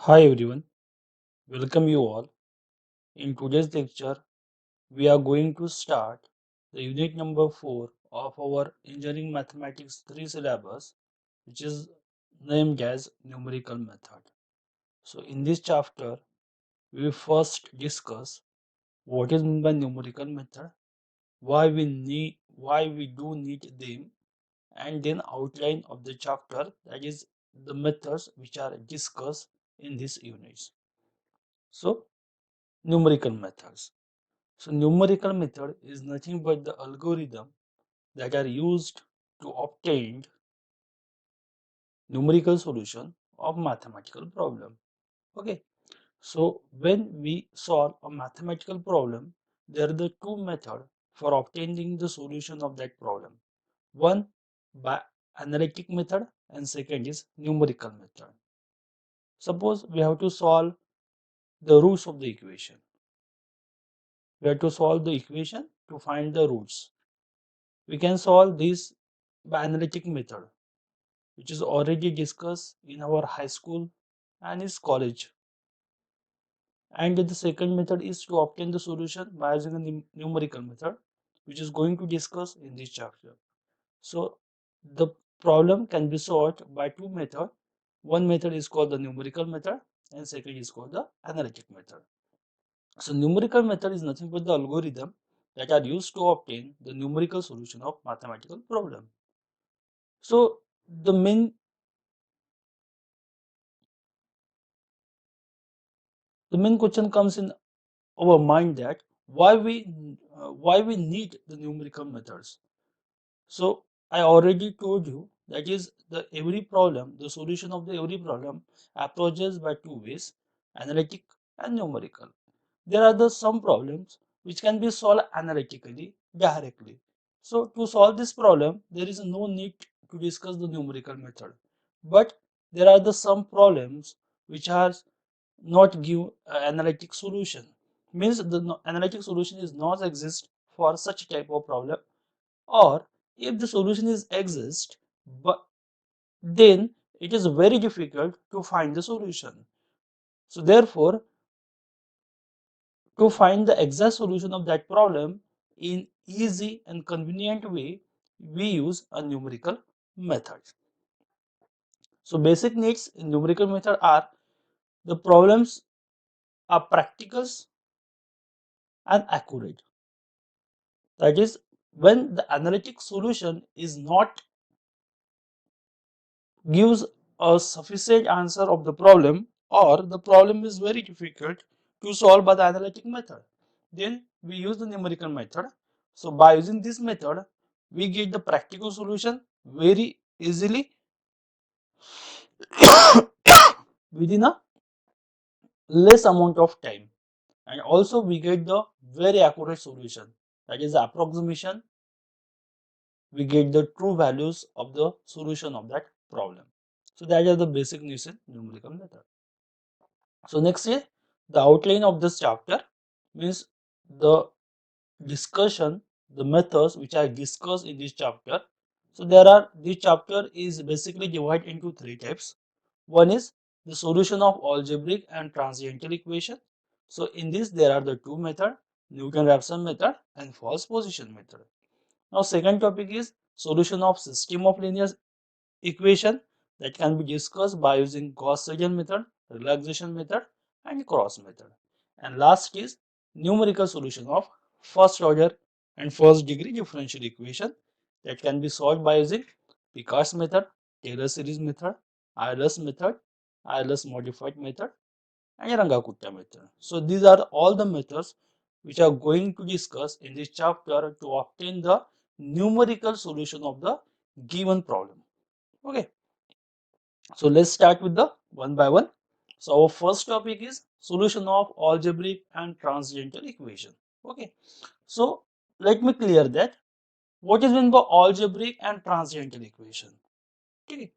Hi everyone, welcome you all. In today's lecture, we are going to start the unit number 4 of our Engineering Mathematics 3 syllabus, which is named as Numerical Method. So, in this chapter, we will first discuss what is meant by numerical method, why we do need them, and then outline of the chapter, that is the methods which are discussed in these units. So, numerical methods. So numerical method is nothing but the algorithm that are used to obtain numerical solution of mathematical problem. Okay. So when we solve a mathematical problem, there are the two methods for obtaining the solution of that problem. One by analytic method and second is numerical method. Suppose we have to solve the roots of the equation. We have to solve the equation to find the roots. We can solve this by analytic method, which is already discussed in our high school and its college. And the second method is to obtain the solution by using a numerical method, which is going to discuss in this chapter. So the problem can be solved by two methods. One method is called the numerical method and second is called the analytic method. So numerical method is nothing but the algorithm that are used to obtain the numerical solution of mathematical problem. So the main question comes in our mind that why we need the numerical methods. So I already told you that is the solution of the every problem approaches by two ways, analytic and numerical. There are the some problems which can be solved analytically directly. So to solve this problem, there is no need to discuss the numerical method. But there are the some problems which are not give analytic solution. Means the analytic solution is not exist for such type of problem, or if the solution is exist, but then it is very difficult to find the solution. So therefore, to find the exact solution of that problem in easy and convenient way, we use a numerical method. So basic needs in numerical method are the problems are practical and accurate. That is, when the analytic solution is not gives a sufficient answer of the problem, or the problem is very difficult to solve by the analytic method, then we use the numerical method. So by using this method, we get the practical solution very easily within a less amount of time, and also we get the very accurate solution, that is the approximation. We get the true values of the solution of that problem. So that is the basic needs in numerical method. So next is the outline of this chapter, means the discussion, the methods which are discussed in this chapter. So this chapter is basically divided into three types. One is the solution of algebraic and transcendental equation. So in this there are the two method, Newton-Raphson method and false position method. Now second topic is solution of system of linear equation, that can be discussed by using Gauss-Seidel method, relaxation method and cross method. And last is numerical solution of first order and first degree differential equation, that can be solved by using Picard's method, Taylor series method, Euler's method, Euler's modified method and Runge-Kutta method. So these are all the methods which are going to discuss in this chapter to obtain the numerical solution of the given problem. Okay, so let's start with the one by one. So our first topic is solution of algebraic and transcendental equation. Okay, so let me clear that what is meant by algebraic and transcendental equation. ठीक है,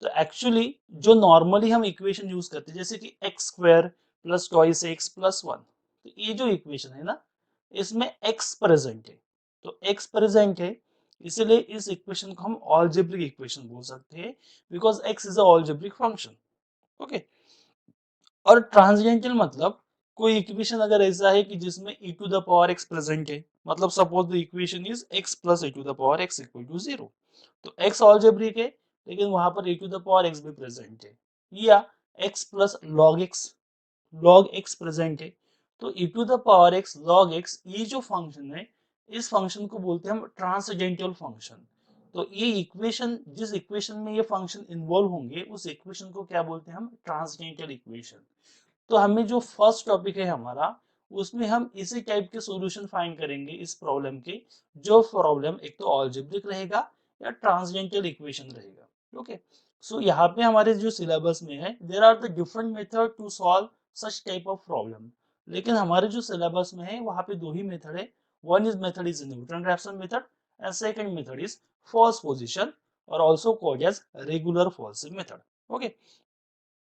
तो actually जो normally हम equation use करते हैं जैसे कि x square plus twice x plus one, तो ये जो इक्वेशन है ना, इसमें एक्स प्रेजेंट है, तो एक्स प्रेजेंट है, इसलिए इस इक्वेशन को हम ऑलजेब्रिक इक्वेशन बोल सकते हैं, because X is a algebraic function. Okay, और ट्रांसजेंटल मतलब कोई इक्वेशन अगर ऐसा है कि जिसमें e to the power x present है, मतलब suppose the equation is x plus e to the power x equal to 0, तो x अलजेब्रिक है लेकिन वहां पर e to the power x भी प्रेजेंट है, या x plus log x present है, तो e to the power x log x ये जो फंक्शन है, इस फंक्शन को बोलते हैं हम ट्रांसजेंटल फंक्शन। तो ये इक्वेशन, जिस इक्वेशन में ये फंक्शन इन्वॉल्व होंगे उस इक्वेशन को क्या बोलते हैं हम, ट्रांसजेंटल इक्वेशन। तो हमें जो फर्स्ट टॉपिक है हमारा, उसमें हम इसी टाइप के सॉल्यूशन फाइंड करेंगे इस प्रॉब्लम के, जो प्रॉब्लम एक तो अलजेब्रिक रहेगा या ट्रांसजेंटल इक्वेशन रहेगा। ओके, सो यहाँ पे हमारे जो सिलेबस में है, there are the different method to solve such type of problem, लेकिन हमारे जो सिलेबस में है वहाँ पे दो ही मेथड है। One is method is Newton Raphson method and second method is false position or also called as regular false method. Okay,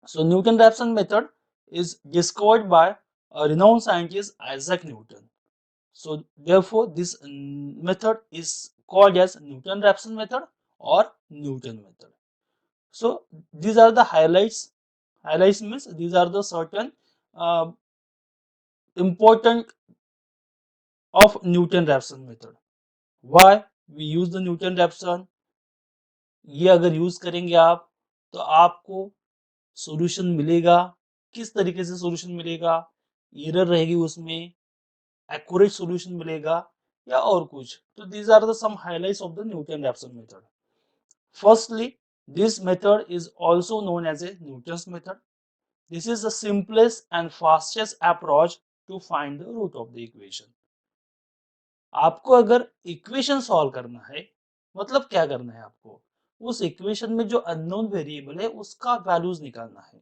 so Newton-Raphson method is discovered by a renowned scientist Isaac Newton. So therefore this method is called as Newton-Raphson method or Newton method. So these are the highlights. Highlights means these are the certain uh, important of Newton-Raphson method. Why we use the Newton-Raphson? ये अगर use करेंगे आप तो आपको solution मिलेगा। किस तरीके से सॉल्यूशन मिलेगा, एरर रहेगी उसमें, एक्यूरेट सॉल्यूशन मिलेगा या और कुछ। तो these are the some highlights of the Newton Raphson method. Firstly, this method is also known as a Newton's method. This is the simplest and fastest approach to find the root of the equation. आपको अगर equation solve करना है, मतलब क्या करना है, आपको उस इक्वेशन में जो अननोन वेरिएबल है उसका वैल्यूज निकालना है,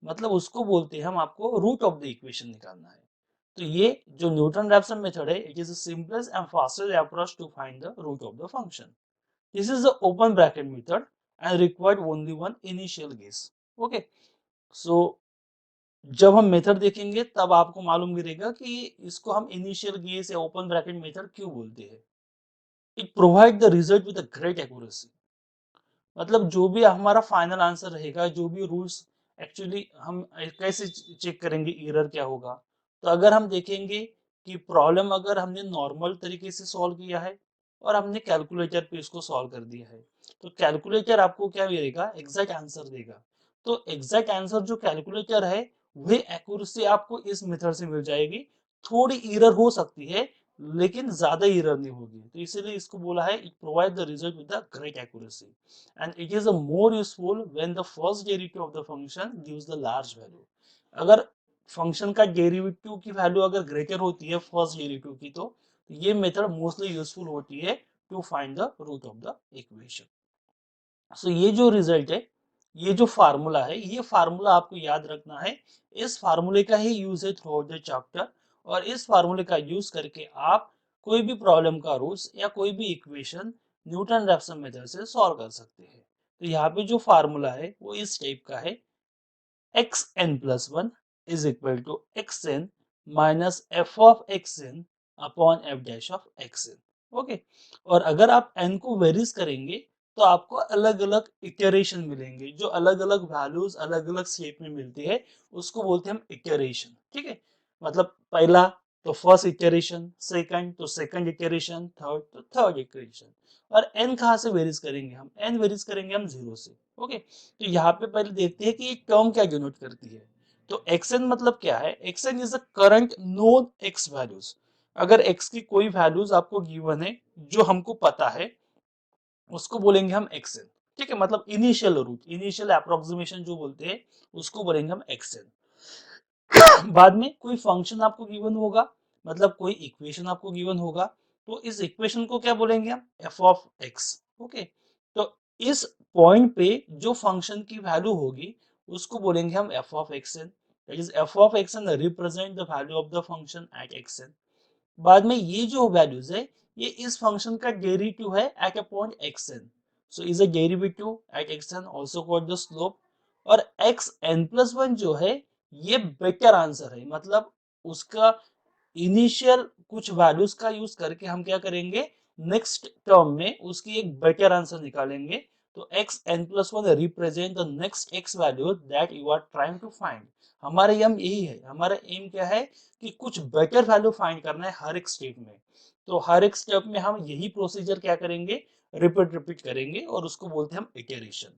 मतलब उसको बोलते हैं हम, आपको रूट ऑफ द इक्वेशन निकालना है। तो ये जो न्यूटन रैप्सन मेथड है, it is the simplest and fastest approach to find the root of the function. This is the open bracket method and required only one initial guess. Okay, so जब हम method देखेंगे तब आपको मालूम गिरेगा कि इसको हम इनिशियल गेस या ओपन ब्रैकेट मेथड क्यों बोलते हैं। It provide the result with great accuracy, मतलब जो भी हमारा फाइनल आंसर रहेगा, जो भी रूल्स, एक्चुअली हम कैसे चेक करेंगे एरर क्या होगा। तो अगर हम देखेंगे कि प्रॉब्लम अगर हमने नॉर्मल तरीके से सॉल्व किया है और हमने कैलकुलेटर पे इसको सॉल्व कर दिया है, तो कैलकुलेटर आपको क्या देगा, एग्जैक्ट आंसर देगा। तो एग्जैक्ट आंसर जो कैलकुलेटर है वही एक्यूरेसी आपको इस मेथड से मिल जाएगी। थोड़ी एरर हो सकती है लेकिन ज्यादा एरर नहीं होगी, तो इसीलिए इसको बोला है it provide the result with the great accuracy and it is a more useful when the first derivative of the function gives the large value। अगर फंक्शन का डेरिवेटिव की वैल्यू अगर ग्रेटर होती है फर्स्ट डेरिवेटिव की, तो ये method mostly useful होती है to find the root of the equation. So ये जो रिजल्ट है, ये जो फार्मूला है, ये फार्मूला आपको याद रखना है। इस फार्मूले का ही यूज है थ्रू आउट द चैप्टर, और इस फार्मूले का यूज करके आप कोई भी प्रॉब्लम का रूट्स या कोई भी इक्वेशन न्यूटन रैप्सन मेथड से सॉल्व कर सकते हैं। तो यहाँ पे जो फार्मूला है वो इस टाइप का है, xn+1 is equal to xn minus f of xn upon f dash of xn। Okay, और अगर आप n को वेरीज करेंगे तो आपको अलग अलग इटरेशन मिलेंगे, जो अलग अलग वैल्यूज अलग अलग शेप में मिलती है उसको बोलते हैं हम इटरेशन। ठीक है, मतलब पहला तो फर्स्ट इटरेशन, सेकंड तो सेकंड इटरेशन, थर्ड तो थर्ड इटरेशन। और n कहाँ से वेरीज करेंगे हम, n वेरीज करेंगे हम 0 से। ओके, तो यहाँ पे पहले देखते हैं कि ये टर्म क्या डिनोट करती है। तो xn मतलब क्या है, xn is the current known x values. अगर x की कोई वैल्यूज आपको गिवन है जो हमको पता है, उसको बोलेंगे हम xn। ठीक है, मतलब इनिशियल रूट, इनिशियल अप्रोक्सीमेशन जो बोलते हैं उसको बोलेंगे हम xn। बाद में कोई फंक्शन आपको गिवन होगा, मतलब कोई इक्वेशन आपको गिवन होगा, तो इस इक्वेशन को क्या बोलेंगे हम, f ऑफ x। ओके, तो इस पॉइंट पे जो फंक्शन की वैल्यू होगी उसको बोलेंगे हम f of xn। That is f of xn represent the value of the function at xn। बाद में ये जो वैल्यूज है ये इस फंक्शन का डेरिवेटिव है at a point xn। So is a derivative eight xn also called the slope. और xn+1 जो है ये बेटर आंसर है, मतलब उसका इनिशियल कुछ वैल्यूज का यूज करके हम क्या करेंगे, नेक्स्ट टर्म में उसकी एक बेटर आंसर निकालेंगे। तो x n+1 represent the next x value that you are trying to find. हमारा एम यही है, हमारा एम क्या है कि कुछ बेटर वैल्यू फाइंड करना है हर एक स्टेप में। तो हर एक स्टेप में हम यही प्रोसीजर क्या करेंगे, रिपीट करेंगे और उसको बोलते हैं हम इटरेशन।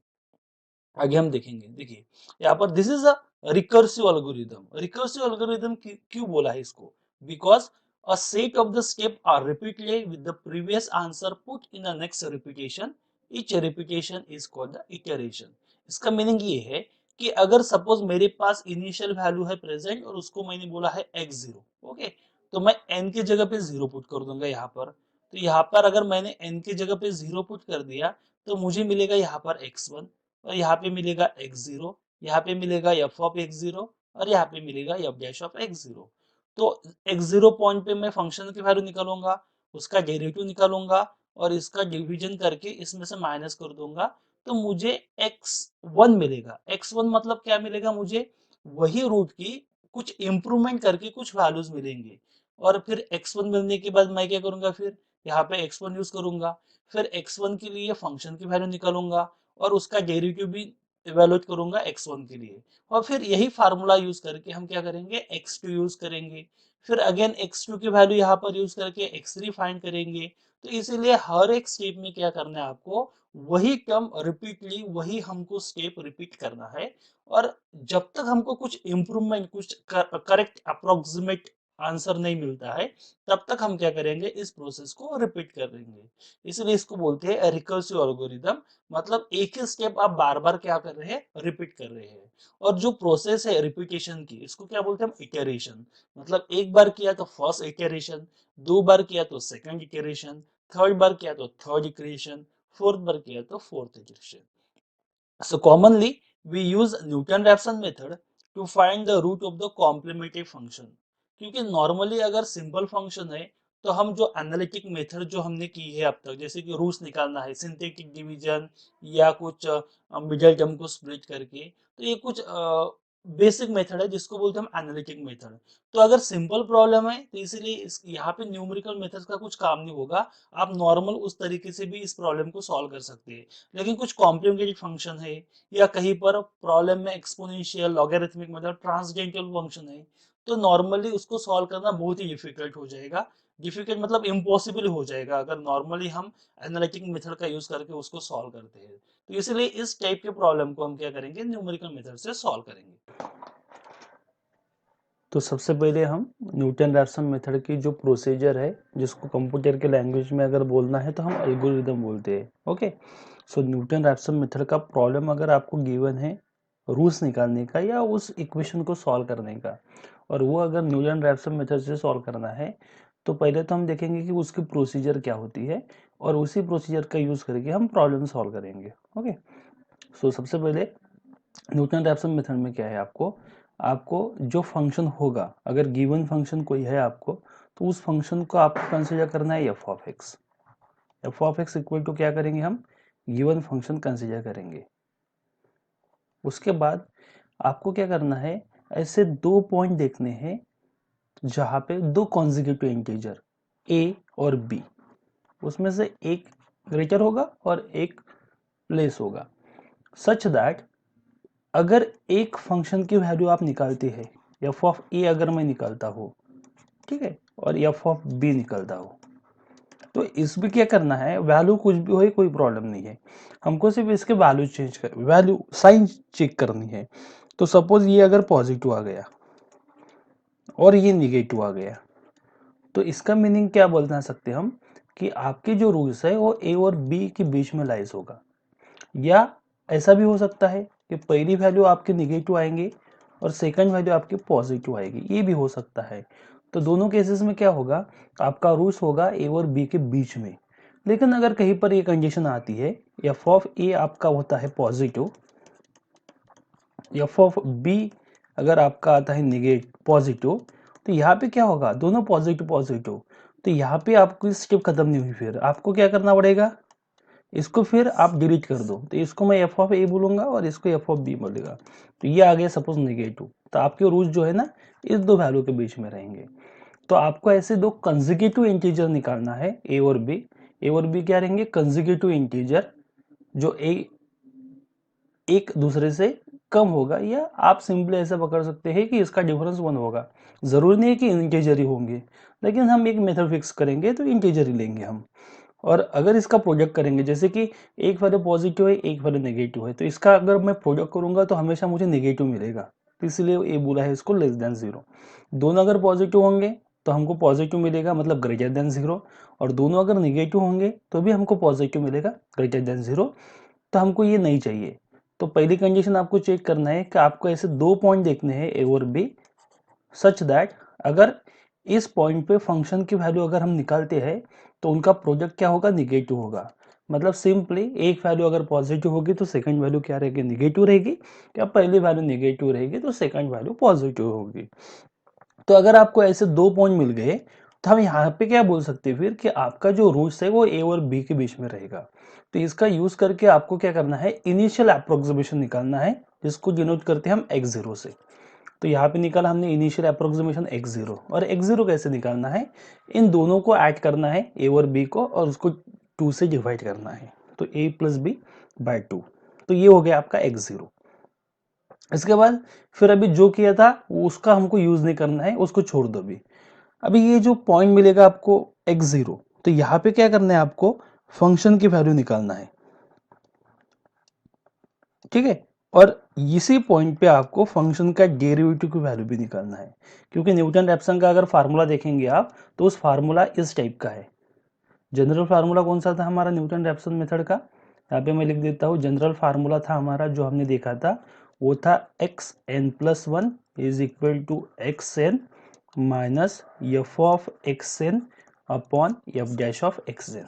आगे हम देखेंगे, देखिए यहाँ पर this is a recursive algorithm. Recursive algorithm क्यों बोला है इसको, because a set of the step are repeatedly with the previous answer put in the next repetition, each repetition is called the iteration. इसका मीनिंग ये है कि अगर suppose मेरे पास इनिशियल वैल्यू है प्रेजेंट और उसको मैंने बोला है x0, ओके, तो मैं n की जगह पे 0 पुट कर दूंगा यहाँ पर। तो यहाँ पर अगर मैंने n की जगह पे 0 पुट कर दिया तो मुझे मिलेगा यहाँ पर x1, और यहाँ पे मिलेगा x0, यहाँ पे मिलेगा f ऑफ x0 और यहाँ पे मिलेगा f डैश ऑफ x0। तो x0 पॉइंट पे मैं फंक्शन की वैल्यू निकालूंगा, उसका डेरिवेटिव निकालूंगा और इसका डिवीजन करके इसमें से माइनस कर दूंगा, तो मुझे x1 मिलेगा। x1 मतलब क्या मिलेगा मुझे, वही रूट की कुछ इंप्रूवमेंट करके कुछ वैल्यूज मिलेंगे। और फिर x1 मिलने के बाद मैं क्या करूंगा, फिर यहाँ पे x1 यूज करूंगा, फिर x1 के लिए फंक्शन की वैल्यू निकालूंगा और उसका डेरिवेटिव भी इवेलुएट करूंगा x1 के लिए, और फिर यही फार्मूला यूज करके हम क्या करेंगे, x2 यूज करेंगे, फिर अगेन x2 की वैल्यू यहाँ पर यूज करके x3 फाइंड करेंगे। तो इसीलिए हर एक स्टेप में क्या करना है आपको, वही टर्म रिपीटली, वही हमको स्टेप रिपीट करना है। और जब तक हमको कुछ इंप्रूवमेंट, कुछ करेक्ट अप्रोक्सीमेट आंसर नहीं मिलता है, तब तक हम क्या करेंगे, इस प्रोसेस को रिपीट करेंगे। इसलिए इसको बोलते हैं रिकर्सिव एल्गोरिदम। मतलब एक ही स्टेप आप बार बार क्या कर रहे हैं, रिपीट कर रहे हैं। और जो प्रोसेस है रिपीटेशन की, इसको क्या बोलते हैं हम, इटरेशन। मतलब एक बार किया तो फर्स्ट इटरेशन, दो बार किया तो सेकंड इटरेशन, थर्ड बार किया तो थर्ड इटरेशन, फोर्थ बार किया तो fourth iteration. So commonly we use Newton-Raphson method to find the root of the complementary function। क्योंकि नॉर्मली अगर सिंपल फंक्शन है तो हम जो एनालिटिक मेथड जो हमने की है अब तक, जैसे कि रूट्स निकालना है, सिंथेटिक डिवीजन या कुछ मिडिल टर्म को स्प्लिट करके, तो ये कुछ बेसिक मेथड है जिसको बोलते हैं हम एनालिटिक मेथड। तो अगर सिंपल प्रॉब्लम है तो इसीलिए यहाँ पे न्यूमेरिकल मेथड का कुछ काम नहीं होगा, आप नॉर्मल उस तरीके से भी इस प्रॉब्लम को सॉल्व कर सकते हैं। लेकिन कुछ कॉम्प्लिकेटेड फंक्शन है या कहीं पर प्रॉब्लम में एक्सपोनेंशियल, लॉगरिथमिक मतलब ट्रांसडेंटल फंक्शन है, तो नॉर्मली उसको सॉल्व करना बहुत ही डिफिकल्ट हो जाएगा। डिफिकल्ट मतलब इम्पॉसिबल हो जाएगा अगर नॉर्मली हम एनालिटिक मेथड का यूज करके उसको सॉल्व करते हैं। तो इसलिए इस टाइप के प्रॉब्लम को हम क्या करेंगे, न्यूमेरिकल मेथड से सॉल्व करेंगे। तो सबसे पहले हम न्यूटन रैप्सन मेथड की जो प्रोसीजर है, जिसको कंप्यूटर के लैंग्वेज में अगर बोलना है तो हम एल्गोरिदम बोलते हैं। ओके, सो न्यूटन रैप्सन मेथड का प्रॉब्लम अगर आपको गिवन है रूट्स निकालने का या उस इक्वेशन को सॉल्व करने का, और वो अगर न्यूटन रैप्सन मेथड से सॉल्व करना है, तो पहले तो हम देखेंगे कि उसकी प्रोसीजर क्या होती है और उसी प्रोसीजर का यूज़ करके हम प्रॉब्लम सॉल्व करेंगे। ओके, सो सबसे पहले न्यूटन रैप्सन मेथड में क्या है, आपको आपको जो फंक्शन होगा, अगर गिवन फंक्शन कोई है आपको, तो उस फंक्शन को आपको कंसीडर करना है F of X. F of X equal to क्या करेंगे हम, गिवन फंक्शन कंसीडर करेंगे। उसके बाद आपको क्या करना है, ऐसे दो पॉइंट देखने हैं जहां पे दो कॉन्जिक्यूटिव इंटीजर a और b, उसमें से एक ग्रेटर होगा और एक लेस होगा, सच दैट अगर एक फंक्शन की वैल्यू आप निकालते हैं, एफ ऑफ ए अगर मैं निकालता हूँ, ठीक है, और एफ ऑफ बी निकालता हूँ, तो इसमें क्या करना है, वैल्यू कुछ भी हो कोई प्रॉब्लम नहीं है, हमको सिर्फ इसके वैल्यू चेंज कर, वैल्यू साइन चेक करनी है। तो सपोज ये अगर पॉजिटिव आ गया और ये निगेटिव आ गया, तो इसका मीनिंग क्या बोलना सकते हैं हम, कि आपके जो रूल्स है वो ए और बी के बीच में लाइज होगा। या ऐसा भी हो सकता है कि पहली वैल्यू आपके निगेटिव आएंगे और सेकंड वैल्यू आपके पॉजिटिव आएगी, ये भी हो सकता है। तो दोनों केसेस में क्या होगा, आपका रूल्स होगा ए और बी के बीच में। लेकिन अगर कहीं पर ये कंडीशन आती है, एफ ऑफ ए आपका होता है पॉजिटिव, एफ ऑफ बी अगर आपका आता है निगेटिव पॉजिटिव, तो यहाँ पे क्या होगा, दोनों पॉजिटिव पॉजिटिव, तो यहाँ पे आपको स्टेप खत्म नहीं हुई, फिर आपको क्या करना पड़ेगा, इसको फिर आप डिलीट कर दो, तो इसको मैं एफ ऑफ ए बोलूंगा और इसको एफ ऑफ बी बोलेगा। तो ये आ गया सपोज नेगेटिव, तो आपके रूल्स जो है ना, इस दो वैल्यू के बीच में रहेंगे। तो आपको ऐसे दो कंसेक्यूटिव इंटीजर निकालना है, ए और बी। ए और बी क्या रहेंगे, कंसेक्यूटिव इंटीजर, जो एक दूसरे से कम होगा, या आप सिंपली ऐसा पकड़ सकते हैं कि इसका डिफरेंस 1 होगा। ज़रूरी नहीं है कि इंटीजर ही होंगे, लेकिन हम एक मेथड फिक्स करेंगे तो इंटीजर ही लेंगे हम। और अगर इसका प्रोडक्ट करेंगे, जैसे कि एक वैल्यू पॉजिटिव है, एक वैल्यू नेगेटिव है, तो इसका अगर मैं प्रोडक्ट करूंगा तो हमेशा मुझे नेगेटिव मिलेगा, तो इसलिए ये बोला है इसको लेस देन 0। दोनों अगर पॉजिटिव होंगे तो हमको पॉजिटिव मिलेगा, मतलब ग्रेटर देन 0। और दोनों अगर नेगेटिव होंगे तो भी हमको पॉजिटिव मिलेगा, ग्रेटर देन 0। तो हमको ये नहीं चाहिए। तो पहली कंडीशन आपको चेक करना है कि आपको ऐसे दो पॉइंट देखने हैं ए और बी, सच दैट अगर इस पॉइंट पे फंक्शन की वैल्यू अगर हम निकालते हैं तो उनका प्रोडक्ट क्या होगा, निगेटिव होगा। मतलब सिंपली एक वैल्यू अगर पॉजिटिव होगी तो सेकंड वैल्यू क्या रहेगी, निगेटिव रहेगी, या पहली वैल्यू निगेटिव रहेगी तो सेकंड वैल्यू पॉजिटिव होगी। तो अगर आपको ऐसे दो पॉइंट मिल गए तो हम यहाँ पे क्या बोल सकते हैं फिर कि आपका जो रूट्स है वो ए और बी के बीच में रहेगा। तो इसका यूज करके आपको क्या करना है, इनिशियल अप्रोक्सीमेशन निकालना है, जिसको डिनोट करते हैं हम x0 से। तो यहाँ पे निकाला हमने इनिशियल अप्रोक्सीमेशन x0, और x0 कैसे निकालना है, इन दोनों को ऐड करना है a और b को, और उसको 2 से डिवाइड करना है, तो a प्लस बी बाय 2। तो ये हो गया आपका x0। इसके बाद फिर अभी जो किया था उसका हमको यूज नहीं करना है, उसको छोड़ दो अभी। अभी ये जो पॉइंट मिलेगा आपको x0, तो यहाँ पे क्या करना है, आपको फंक्शन की वैल्यू निकालना है, ठीक है। और इसी पॉइंट पे आपको फंक्शन का डेरिवेटिव की वैल्यू भी निकालना है, क्योंकि न्यूटन रैप्सन का अगर फार्मूला देखेंगे आप तो उस फार्मूला इस टाइप का है। जनरल फार्मूला कौन सा था हमारा न्यूटन रैप्सन मेथड का, यहाँ पे मैं लिख देता हूँ। जनरल फार्मूला था हमारा जो हमने देखा था, वो था X N plus one is equal to X N minus F of X N upon F dash of X N.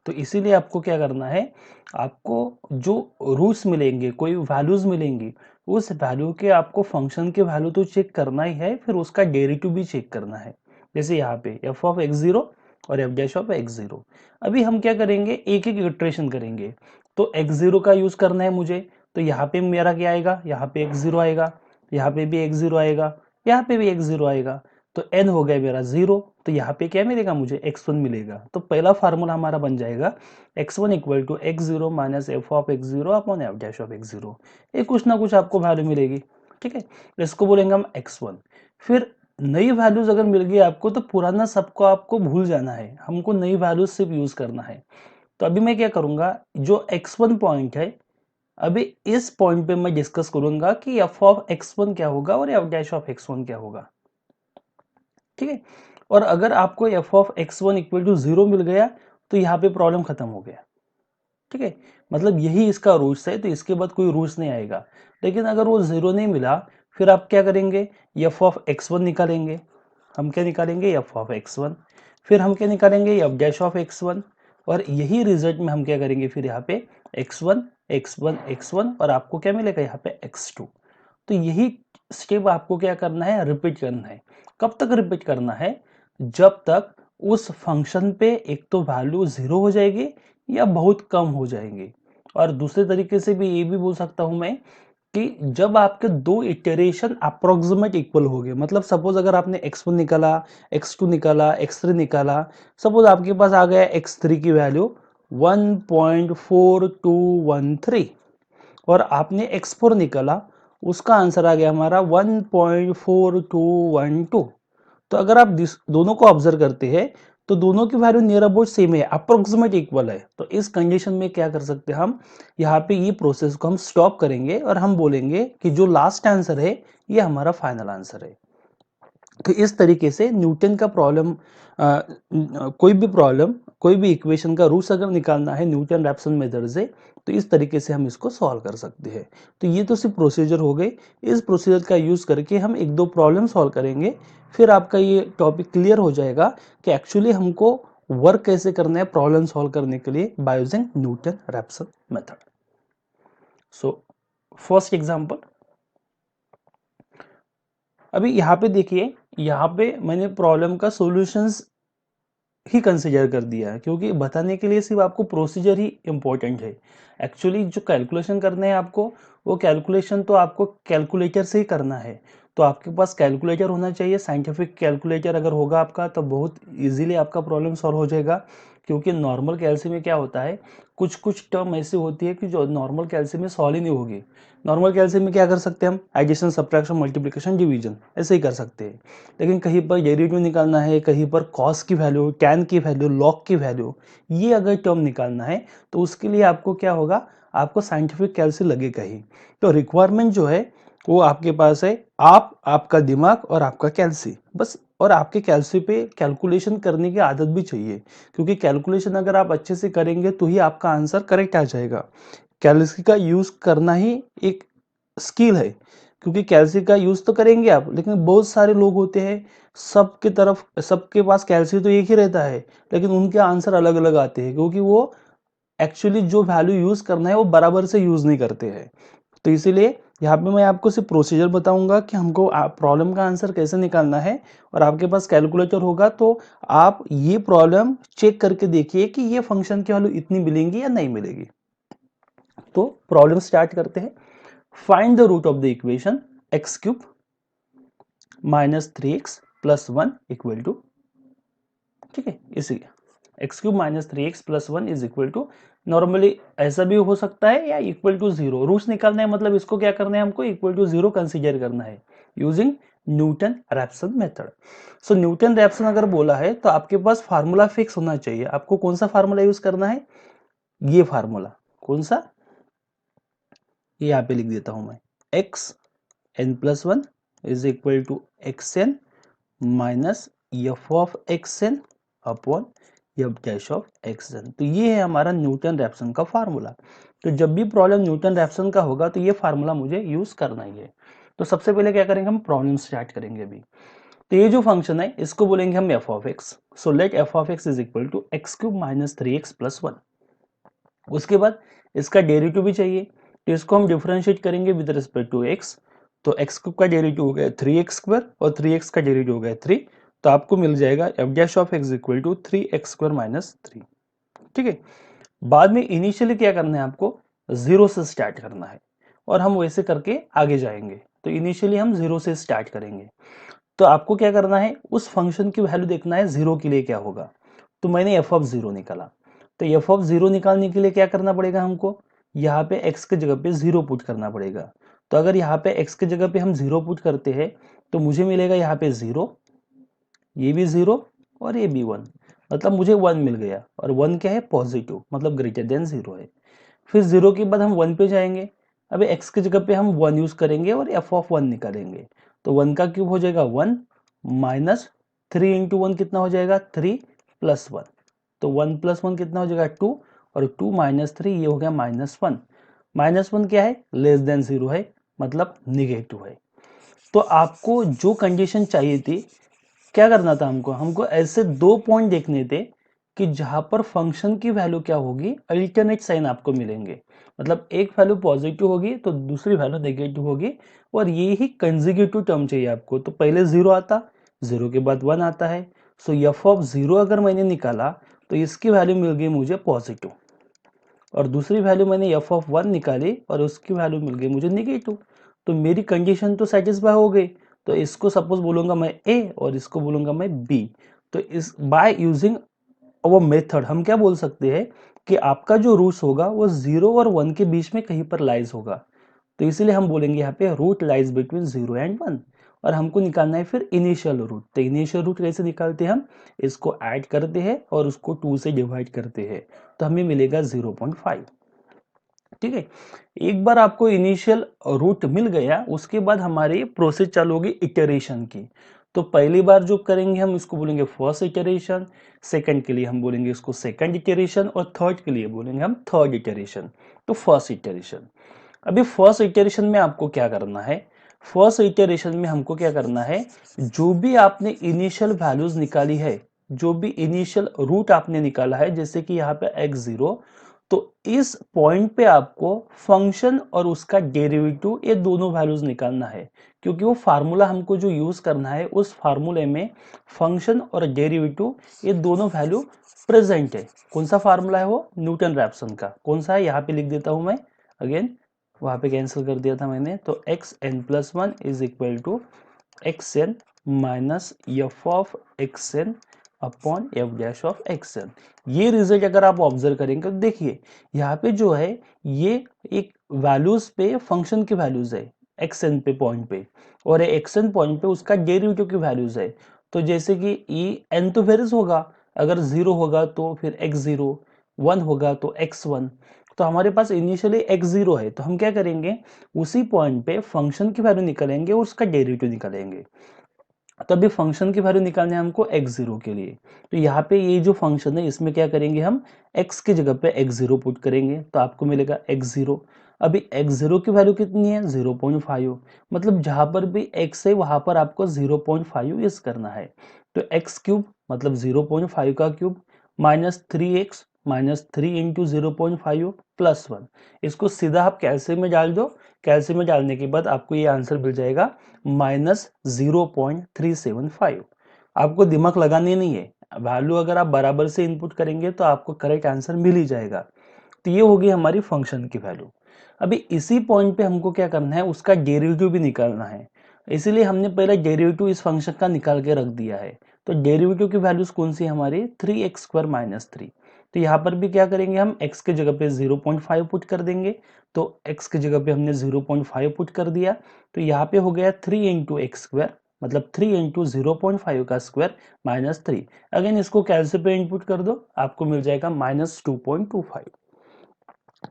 तो इसीलिए आपको क्या करना है, आपको जो रूट्स मिलेंगे, कोई वैल्यूज मिलेंगी, उस वैल्यू के आपको फंक्शन के वैल्यू तो चेक करना ही है, फिर उसका डेरिवेटिव भी चेक करना है। जैसे यहाँ पे एफ ऑफ एक्स जीरो और F dash of X zero. अभी हम क्या करेंगे, एक एक इटरेशन करेंगे। तो एक्स जीरो का यूज करना है मुझे, तो यहाँ पे मेरा क्या आएगा, यहाँ पे एक्स जीरो आएगा, यहाँ पे भी एक्स जीरो आएगा, यहाँ पे भी एक्स जीरो आएगा। तो n हो गया मेरा 0, तो यहाँ पे क्या मिलेगा मुझे, x1 मिलेगा। तो पहला फार्मूला हमारा बन जाएगा x1 equal to X zero minus F of X zero upon F dash of X zero. ये कुछ ना कुछ आपको वैल्यू मिलेगी, ठीक है। इसको बोलेंगे हम x1। फिर नई वैल्यूज अगर मिल गई आपको तो पुराना सबको आपको भूल जाना है, हमको नई वैल्यूज सिर्फ यूज करना है। तो अभी मैं क्या करूंगा, जो x1 पॉइंट है, अभी इस पॉइंट पे मैं डिस्कस करूंगा कि एफ ऑफ x1 क्या होगा और एफ डैश ऑफ x1 क्या होगा, ठीक है। और अगर आपको F of X one equal to zero मिल गया तो यहाँ पे प्रॉब्लम खत्म हो गया, ठीक है। मतलब यही इसका रूट्स है, तो इसके बाद कोई रूट्स नहीं आएगा। लेकिन अगर वो जीरो नहीं मिला, फिर आप क्या करेंगे, एफ ऑफ एक्स वन निकालेंगे। हम क्या निकालेंगे, एफ ऑफ एक्स वन। फिर हम क्या निकालेंगे, F dash of X one. और यही रिजल्ट में हम क्या करेंगे, फिर यहाँ पे x one x one x one, और आपको क्या मिलेगा यहाँ पे एक्स टू। तो यही स्टेप आपको क्या करना है, रिपीट करना है। कब तक रिपीट करना है, जब तक उस फंक्शन पे एक तो वैल्यू जीरो हो जाएगी या बहुत कम हो जाएंगे। और दूसरे तरीके से भी ये भी बोल सकता हूं मैं कि जब आपके दो इटरेशन अप्रोक्सीमेट इक्वल हो गए, मतलब सपोज अगर आपने x1 निकाला, x2 निकाला, x3 निकाला, सपोज आपके पास आ गया x3 की वैल्यू 1.4213, और आपने x4 निकाला, उसका आंसर आ गया हमारा 1.4212। तो अगर आप दोनों को ऑब्जर्व करते हैं तो दोनों की वैल्यू नियर अबाउट सेम है, अप्रोक्सीमेट इक्वल है। तो इस कंडीशन में क्या कर सकते हैं हम, यहाँ पे ये प्रोसेस को हम स्टॉप करेंगे और हम बोलेंगे कि जो लास्ट आंसर है ये हमारा फाइनल आंसर है। तो इस तरीके से न्यूटन का प्रॉब्लम, कोई भी इक्वेशन का रूट्स अगर निकालना है न्यूटन रैप्सन मेथड से, तो इस तरीके से हम इसको सॉल्व कर सकते हैं। तो ये तो सिर्फ प्रोसीजर हो गई। इस प्रोसीजर का यूज करके हम एक दो प्रॉब्लम सॉल्व करेंगे, फिर आपका ये टॉपिक क्लियर हो जाएगा कि एक्चुअली हमको वर्क कैसे करना है प्रॉब्लम सॉल्व करने के लिए by using Newton Raphson method. So first example, अभी यहाँ पे देखिए, यहाँ पे मैंने प्रॉब्लम का सॉल्यूशंस ही कंसिडर कर दिया है, क्योंकि बताने के लिए सिर्फ आपको प्रोसीजर ही इम्पोर्टेंट है। एक्चुअली जो कैलकुलेशन करने हैं आपको, वो कैलकुलेशन तो आपको कैलकुलेटर से ही करना है। तो आपके पास कैलकुलेटर होना चाहिए, साइंटिफिक कैलकुलेटर अगर होगा आपका तो बहुत इजीली आपका प्रॉब्लम सॉल्व हो जाएगा। क्योंकि नॉर्मल कैलसी में क्या होता है, कुछ कुछ टर्म ऐसी होती है कि जो नॉर्मल कैल्शियम में सॉल्व ही नहीं होगी। नॉर्मल कैल्शियम में क्या कर सकते हैं हम, एडिशन, सब्ट्रैक्शन, मल्टीप्लिकेशन, डिवीजन ऐसे ही कर सकते हैं। लेकिन कहीं पर डेरिवेटिव निकालना है, कहीं पर कॉस की वैल्यू, टैन की वैल्यू, लॉग की वैल्यू, ये अगर टर्म निकालना है तो उसके लिए आपको क्या होगा, आपको साइंटिफिक कैल्सी लगेगा ही। तो रिक्वायरमेंट जो है वो आपके पास है, आपका दिमाग और आपका कैल्सी बस। और आपके कैल्सी पे कैलकुलेशन करने की आदत भी चाहिए, क्योंकि कैलकुलेशन अगर आप अच्छे से करेंगे तो ही आपका आंसर करेक्ट आ जाएगा। कैल्सी का यूज करना ही एक स्किल है, क्योंकि कैल्सी का यूज तो करेंगे आप, लेकिन बहुत सारे लोग होते हैं, सबके तरफ सबके पास कैल्सी तो एक ही रहता है, लेकिन उनके आंसर अलग अलग आते हैं, क्योंकि वो एक्चुअली जो वैल्यू यूज करना है वो बराबर से यूज नहीं करते हैं। तो इसीलिए यहाँ पे मैं आपको सिर्फ प्रोसीजर बताऊंगा कि हमको प्रॉब्लम का आंसर कैसे निकालना है, और आपके पास कैलकुलेटर होगा तो आप ये प्रॉब्लम चेक करके देखिए कि ये फंक्शन की वैल्यू इतनी मिलेंगी या नहीं मिलेगी। तो प्रॉब्लम स्टार्ट करते हैं। Find the root of the equation X cube minus 3x plus 1 equal to, ठीक है, इसी X cube minus 3x plus 1 is equal to, normally ऐसा भी हो सकता है या इक्वल टू 0। रूट्स निकालना है मतलब इसको क्या करना है, हमको इक्वल टू 0 कंसीडर करना है यूजिंग न्यूटन रैप्सन मेथड। सो न्यूटन रैप्सन अगर बोला है तो आपके पास फार्मूला फिक्स होना चाहिए। आपको कौन सा फार्मूला यूज करना है, ये फार्मूला, कौन सा, ये यहाँ पे लिख देता हूं मैं, X N plus 1 is equal to X N minus F of X N upon F dash of X N. तो ये है हमारा न्यूटन रैप्सन का फार्मूला। तो जब भी प्रॉब्लम न्यूटन रैप्सन का होगा तो ये फार्मूला मुझे यूज करना ही है। तो सबसे पहले क्या करेंगे, हम प्रॉब्लम स्टार्ट करेंगे अभी। तो ये जो फंक्शन है इसको बोलेंगे हम F of X. So let F of X is equal to X cube minus 3x plus 1। उसके बाद इसका डेरिवेटिव भी चाहिए, तो इसको हम डिफरेंशिएट करेंगे विद रिस्पेक्ट टू एक्स। तो एक्स क्यूब का डेरिवेटिव हो गया 3x स्क्वायर और 3x का डेरिवेटिव हो गया 3। तो आपको मिल जाएगा F dash of X equal to 3x square minus 3। ठीक है, बाद में इनिशियली क्या करना है, आपको जीरो से स्टार्ट करना है, और हम वैसे करके आगे जाएंगे। तो इनिशियली हम जीरो से स्टार्ट करेंगे। तो आपको क्या करना है, उस फंक्शन की वैल्यू देखना है जीरो के लिए क्या होगा। तो मैंने एफ ऑफ जीरो निकाला। तो एफ ऑफ जीरो निकालने के लिए क्या करना पड़ेगा हमको, यहाँ पे एक्स की जगह पे जीरो पुट करना पड़ेगा। तो अगर यहाँ पे एक्स की जगह पे हम जीरो पुट करते हैं तो मुझे मिलेगा यहाँ पे जीरो, ये भी जीरो और ये भी वन, मतलब मुझे वन मिल गया। और वन क्या है, पॉजिटिव, मतलब ग्रेटर देन जीरो है। फिर जीरो के बाद हम वन पे जाएंगे। अभी एक्स की जगह पे हम वन यूज करेंगे और एफ ऑफ वन निकालेंगे। तो वन का क्यूब हो जाएगा वन, माइनस 3 इंटू वन कितना हो जाएगा, 3 प्लस 1। तो 1 प्लस 1 कितना हो जाएगा 2, और 2 माइनस 3 ये हो गया माइनस 1। माइनस 1 क्या है, लेस देन जीरो है, मतलब निगेटिव है। तो आपको जो कंडीशन चाहिए थी, क्या करना था हमको, हमको ऐसे दो पॉइंट देखने थे कि जहां पर फंक्शन की वैल्यू क्या होगी, अल्टरनेट साइन आपको मिलेंगे। मतलब एक वैल्यू पॉजिटिव होगी तो दूसरी वैल्यू नेगेटिव होगी, और ये ही कंजिक्यूटिव टर्म चाहिए आपको। तो पहले जीरो आता, जीरो के बाद वन आता है। सो एफ ऑफ जीरो अगर मैंने निकाला तो इसकी वैल्यू मिल गई मुझे पॉजिटिव, और दूसरी वैल्यू मैंने एफ ऑफ वन निकाली और उसकी वैल्यू मिल गई मुझे निगेटिव। तो मेरी कंडीशन तो सेटिस्फाई हो गई। तो इसको सपोज बोलूंगा मैं ए और इसको बोलूंगा मैं बी। तो इस बाय यूजिंग अवर मेथड हम क्या बोल सकते हैं कि आपका जो रूट्स होगा वो जीरो और वन के बीच में कहीं पर लाइज होगा। तो इसीलिए हम बोलेंगे यहाँ पे root lies between zero and one. और हमको निकालना है फिर इनिशियल रूट। तो इनिशियल रूट कैसे निकालते हैं, हम इसको ऐड करते हैं और उसको 2 से डिवाइड करते हैं, तो हमें मिलेगा 0.5। ठीक है, एक बार आपको इनिशियल रूट मिल गया उसके बाद हमारी प्रोसेस चालू होगी इटरेशन की। तो पहली बार जो करेंगे हम इसको बोलेंगे फर्स्ट इटरेशन, सेकंड के लिए हम बोलेंगे इसको सेकंड इटरेशन, और थर्ड के लिए बोलेंगे हम थर्ड इटरेशन। तो फर्स्ट इटरेशन, अभी फर्स्ट इटरेशन में आपको क्या करना है, फर्स्ट इटरेशन में हमको क्या करना है, जो भी आपने इनिशियल वैल्यूज निकाली है, जो भी इनिशियल रूट आपने निकाला है, जैसे कि यहाँ पे x0, तो इस पॉइंट पे आपको फंक्शन और उसका डेरिवेटिव ये दोनों वैल्यूज निकालना है। क्योंकि वो फार्मूला हमको जो यूज करना है उस फार्मूले में फंक्शन और डेरिवेटिव ये दोनों वैल्यू प्रेजेंट है। कौन सा फार्मूला है वो, न्यूटन रैप्सन का। कौन सा है, यहाँ पे लिख देता हूं मैं अगेन, वहां पे कैंसिल कर दिया था मैंने। तो X N plus one is equal to X N minus F of X N upon F dash of X N. ये रिजल्ट अगर आप ऑब्जर्व करेंगे तो देखिए यहाँ पे जो है ये एक वैल्यूज पे फंक्शन की वैल्यूज है एक्स एन पे पॉइंट पे, और एक्स एन पॉइंट पे उसका डेरिवेटिव की वैल्यूज है। तो जैसे कि ई एन तो वेरियस होगा, अगर जीरो होगा तो फिर एक्स जीरो, वन होगा तो एक्स वन। तो हमारे पास इनिशियली एक्स जीरो है, तो हम क्या करेंगे उसी पॉइंट पे फंक्शन की वैल्यू निकालेंगे और उसका डेरिवेटिव निकालेंगे। तो अभी फंक्शन की वैल्यू निकालनी है हमको एक्स जीरो के लिए। तो यहाँ पे ये जो फंक्शन है इसमें क्या करेंगे हम एक्स की जगह पे एक्स जीरो पुट करेंगे, तो आपको मिलेगा एक्स जीरो। अभी एक्स जीरो की वैल्यू कितनी है 0.5, मतलब जहां पर भी एक्स है वहां पर आपको 0.5 यूज करना है। तो एक्स क्यूब मतलब 0.5 का cube minus three x minus three into 0.5 plus one. इसको सीधा आप कैलसी में डाल दो, कैलसी में डालने के बाद आपको ये आंसर मिल जाएगा -0.375। आपको दिमाग लगाने नहीं है, वैल्यू अगर आप बराबर से इनपुट करेंगे तो आपको करेक्ट आंसर मिल ही जाएगा। तो ये होगी हमारी फंक्शन की वैल्यू। अभी इसी पॉइंट पे हमको क्या करना है उसका डेरिवेटिव भी निकालना है, इसीलिए हमने पहले डेरिवेटिव इस फंक्शन का निकाल के रख दिया है। तो डेरिवेटिव की वैल्यूज कौन सी हमारी 3x² माइनस थ्री। तो यहाँ पर भी क्या करेंगे हम x के जगह पे 0.5 पुट कर देंगे, तो x की जगह पे हमने 0.5 पुट कर दिया। तो यहाँ पे हो गया 3 इंटू एक्स स्क्वायर, मतलब 3 इंटू 0.5 का स्क्वायर माइनस थ्री। अगेन इसको कैलसी पे इनपुट कर दो, आपको मिल जाएगा -2.25।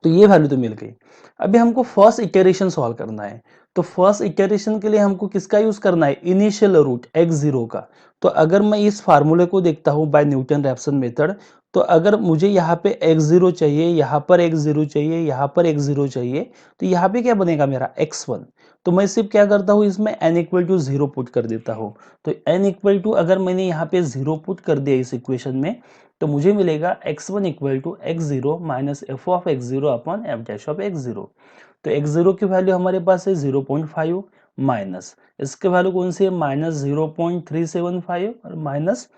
तो ये वैल्यू तो मिल गई। अभी हमको फर्स्ट इटरेशन सॉल्व करना है। तो फर्स्ट इटरेशन के लिए हमको किसका यूज करना है इनिशियल रूट एक्स जीरो का। तो अगर मैं इस फार्मूले को देखता हूं बाय न्यूटन रैप्सन मेथड, तो अगर मुझे यहाँ पे एक्स जीरो चाहिए, यहाँ पर एक्स जीरो चाहिए, यहाँ पर एक्स जीरो चाहिए, तो यहाँ पे क्या बनेगा मेरा एक्स वन। तो मैं सिर्फ क्या करता हूँ इसमें n equal to zero put कर देता हूँ। तो n इक्वल टू अगर मैंने यहाँ पे जीरो पुट कर दिया इस इक्वेशन में, तो मुझे मिलेगा x1 equal to X zero minus F of X zero upon F dash of X zero. तो एक्स जीरो की वैल्यू हमारे पास है 0.5 माइनस इसके वैल्यू कौन सी है -0.375 और माइनस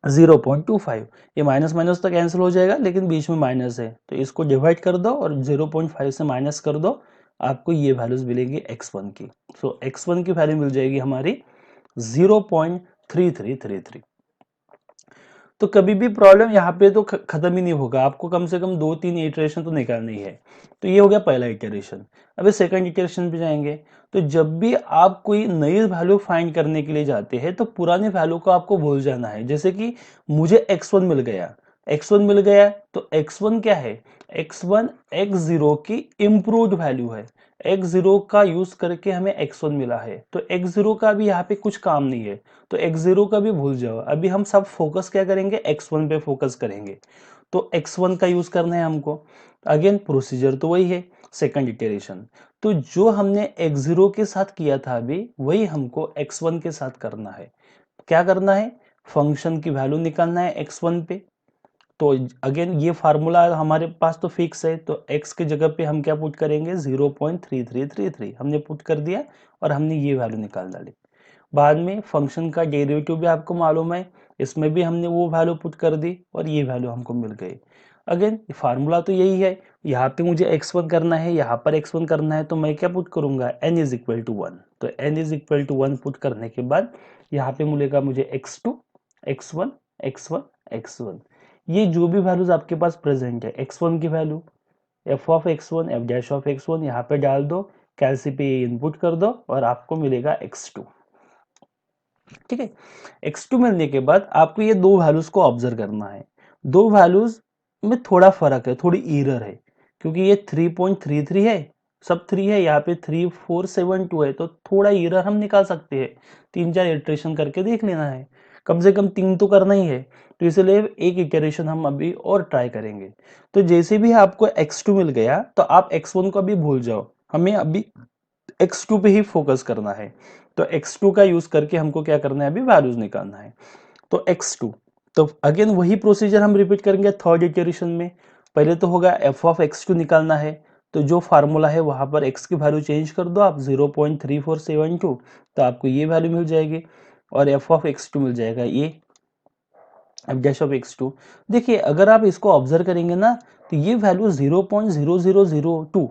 0.25। ये माइनस माइनस तो कैंसिल हो जाएगा लेकिन बीच में माइनस है, तो इसको डिवाइड कर दो और 0.5 से माइनस कर दो, आपको ये वैल्यूज मिलेगी x1 की। सो x1 की वैल्यू मिल जाएगी हमारी 0.3333। तो कभी भी प्रॉब्लम यहाँ पे तो खत्म ही नहीं होगा, आपको कम से कम 2-3 इटरेशन तो निकालनी है। तो ये हो गया पहला इटरेशन। अभी सेकंड इटरेशन पे जाएंगे। तो जब भी आप कोई नई वैल्यू फाइंड करने के लिए जाते हैं तो पुरानी वैल्यू को आपको भूल जाना है। जैसे कि मुझे x1 मिल गया, x1 मिल गया, तो x1 क्या है, x1 x0 की इम्प्रूव्ड वैल्यू है। x0 का यूज करके हमें x1 मिला है, तो x0 का भी यहाँ पे कुछ काम नहीं है, तो x0 का भी भूल जाओ। अभी हम सब फोकस क्या करेंगे x1 पे फोकस करेंगे। तो x1 का यूज करना है हमको। अगेन प्रोसीजर तो वही है, सेकंड इटरेशन। तो जो हमने x0 के साथ किया था अभी वही हमको x1 के साथ करना है। क्या करना है, फंक्शन की वैल्यू निकालना है x1 पे। तो अगेन ये फार्मूला हमारे पास तो फिक्स है, तो x की जगह पे हम क्या पुट करेंगे 0.3333 हमने पुट कर दिया और हमने ये वैल्यू निकाल डाली। बाद में फंक्शन का डेरिवेटिव भी आपको मालूम है, इसमें भी हमने वो वैल्यू पुट कर दी और ये वैल्यू हमको मिल गई। अगेन फार्मूला तो यही है, यहाँ पे मुझे x1 करना है, यहाँ पर x1 करना है, तो मैं क्या पुट करूंगा n is equal to one. तो n is equal to one put करने के बाद यहाँ पे मिलेगा मुझे x2 x1 x1 x1। ये जो भी वैल्यूज आपके पास प्रेजेंट है x1 की value F of x1 F dash of x1 यहाँ पे डाल दो, कैलसी पे इनपुट कर दो और आपको मिलेगा x2। ठीक है, x2 मिलने के बाद आपको ये दो वैल्यूज को ऑब्जर्व करना है। दो वैल्यूज में थोड़ा फर्क है, थोड़ी एरर है, क्योंकि ये 3.33 है, सब 3 है, यहाँ पे 3472 है, तो थोड़ा एरर हम निकाल सकते हैं। 3-4 इटरेशन करके देख लेना है, कम से कम 3 तो करना ही है। तो इसलिए एक इटरेशन हम अभी और ट्राई करेंगे। तो जैसे भी आपको x2 मिल गया तो आप x1 को अभी भूल जाओ, हमें अभी x2 पे ही फोकस करना है। तो x2 का यूज करके हमको क्या करना है अभी वैल्यूज निकालना है। तो x2, तो अगेन वही प्रोसीजर हम रिपीट करेंगे थर्ड इटरेशन में। पहले तो होगा f ऑफ x2 निकालना है, तो जो फार्मूला है वहां पर x की वैल्यू चेंज कर दो आप 0.3472, तो आपको ये वैल्यू मिल जाएगी और f ऑफ x2 मिल जाएगा ये एफ डैश ऑफ x2। देखिए अगर आप इसको ऑब्जर्व करेंगे ना, तो ये वैल्यू 0.0002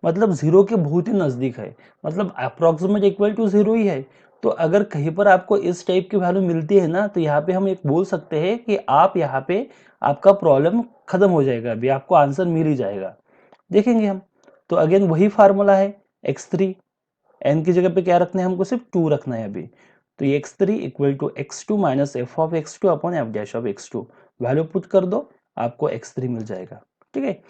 मतलब जीरो के बहुत ही नजदीक है, मतलब अप्रोक्सीमेट इक्वल टू जीरो ही है। तो अगर कहीं पर आपको इस टाइप की वैल्यू मिलती है ना, तो यहाँ पे हम एक बोल सकते हैं कि आप यहाँ पे आपका प्रॉब्लम खत्म हो जाएगा, अभी आपको आंसर मिल ही जाएगा। देखेंगे हम। तो अगेन वही फार्मूला है, x3 n की जगह पे क्या रखना है, हमको सिर्फ 2 रखना है अभी। तो ये x3 equal to x2 minus F of x2 upon F dash of x2, value put कर दो, आपको x3 मिल जाएगा। ठीक है,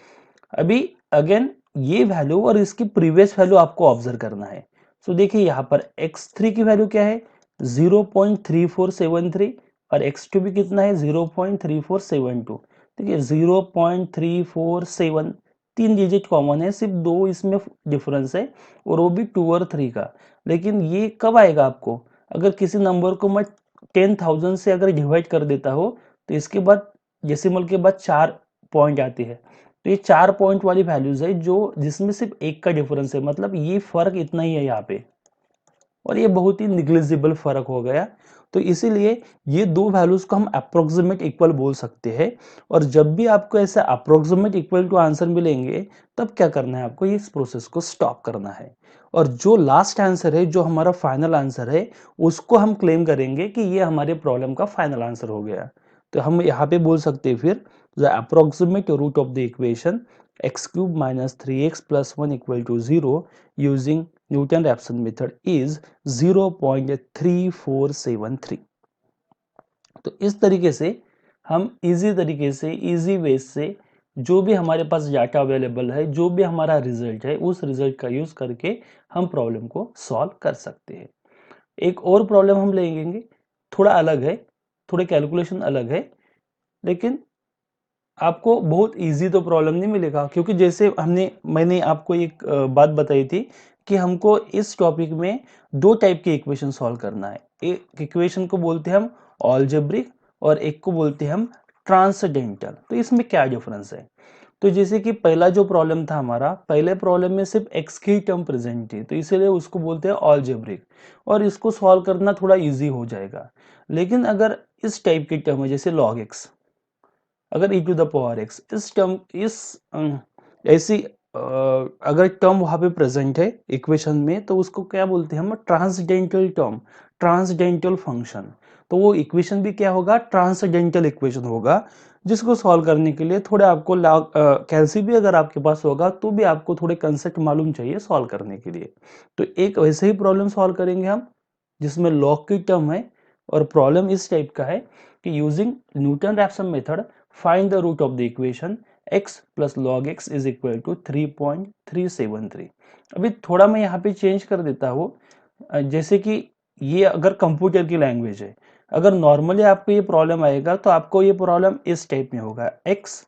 अभी अगेन ये वैल्यू और इसकी प्रीवियस वैल्यू आपको ऑब्जर्व करना है। सो देखिए यहाँ पर x3 की वैल्यू क्या है, 0.3473, और x2 भी कितना है, 0.3472। देखिए 0.347, 3 डिजिट कॉमन है, सिर्फ 2 इसमें डिफरेंस है, और वो भी 2 और 3 का। लेकिन ये कब आएगा आपको, अगर किसी नंबर को मैं 10,000 से अगर डिवाइड कर देता हो, तो इसके बाद डेसिमल के बाद 4 पॉइंट आते हैं। तो ये 4 पॉइंट वाली वैल्यूज है जो जिसमें सिर्फ 1 का डिफरेंस है, मतलब ये फर्क इतना ही है यहाँ पे, और ये बहुत ही निग्लिजिबल फर्क हो गया। तो इसीलिए ये दो वैल्यूज को हम अप्रोक्सीमेट इक्वल बोल सकते हैं। और जब भी आपको ऐसे अप्रोक्सीमेट इक्वल टू आंसर मिलेंगे, तब क्या करना है, आपको इस प्रोसेस को स्टॉप करना है, और जो लास्ट आंसर है, जो हमारा फाइनल आंसर है, उसको हम क्लेम करेंगे कि ये हमारे प्रॉब्लम का फाइनल आंसर हो गया। तो हम यहाँ पे बोल सकते हैं फिर the approximate root of the equation x cube minus 3x plus 1 equal to 0 using Newton-Raphson method is 0.3473। तो इस तरीके से हम इजी तरीके से, इजी वे से, जो भी हमारे पास डाटा अवेलेबल है, जो भी हमारा रिजल्ट है, उस रिजल्ट का यूज करके हम प्रॉब्लम को सॉल्व कर सकते हैं। एक और प्रॉब्लम हम लेंगे, थोड़ा अलग है, थोड़े कैलकुलेशन अलग है, लेकिन आपको बहुत इजी तो प्रॉब्लम नहीं मिलेगा, क्योंकि जैसे मैंने आपको एक बात बताई थी कि हमको इस टॉपिक में दो टाइप के इक्वेशन सॉल्व करना है। एक इक्वेशन को बोलते हैं हम अलजेब्रिक, और एक को बोलते हैं हम ट्रांसेंडेंटल। तो इसमें क्या डिफरेंस है, तो जैसे कि पहला जो प्रॉब्लम था हमारा, पहले प्रॉब्लम में सिर्फ एक्स की टर्म प्रेजेंट थी, तो इसीलिए उसको बोलते हैं अलजेब्रिक, और इसको सॉल्व करना थोड़ा इजी हो जाएगा। लेकिन अगर इस टाइप की टर्म है, जैसे लॉग एक्स, अगर e to the power X, इस टर्म ऐसी अगर टर्म वहां पे प्रेजेंट है इक्वेशन में, तो उसको क्या बोलते हैं हम, ट्रांसडेंटल टर्म, ट्रांसडेंटल फंक्शन। तो वो इक्वेशन भी क्या होगा, ट्रांसडेंटल इक्वेशन होगा, जिसको सॉल्व करने के लिए थोड़े आपको कैलसी भी अगर आपके पास होगा, तो भी आपको थोड़े कंसेप्ट मालूम चाहिए सॉल्व करने के लिए। तो एक वैसे ही प्रॉब्लम सॉल्व करेंगे हम, जिसमें लॉग की टर्म है, और प्रॉब्लम इस टाइप का है कि using Newton Raphson method find the root of the equation x plus log x is equal to 3.373। अभी थोड़ा मैं यहाँ पे चेंज कर देता हूँ, जैसे कि ये अगर कंप्यूटर की लैंग्वेज है, अगर नॉर्मली आपको ये प्रॉब्लम आएगा, तो आपको ये प्रॉब्लम इस टाइप में होगा, x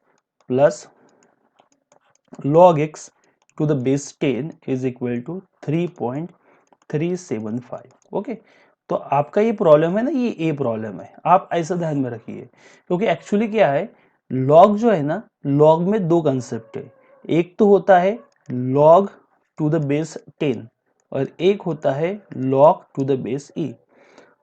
plus log x to the base 10 is equal to 3.375। Okay, तो आपका ये प्रॉब्लम है ना, ये ए प्रॉब्लम है, आप ऐसा ध्यान में रखिए, क्योंकि एक्चुअली क्या है, लॉग जो है ना, लॉग में दो कंसेप्ट है। एक तो होता है लॉग टू द बेस 10, और एक होता है लॉग टू द बेस ई।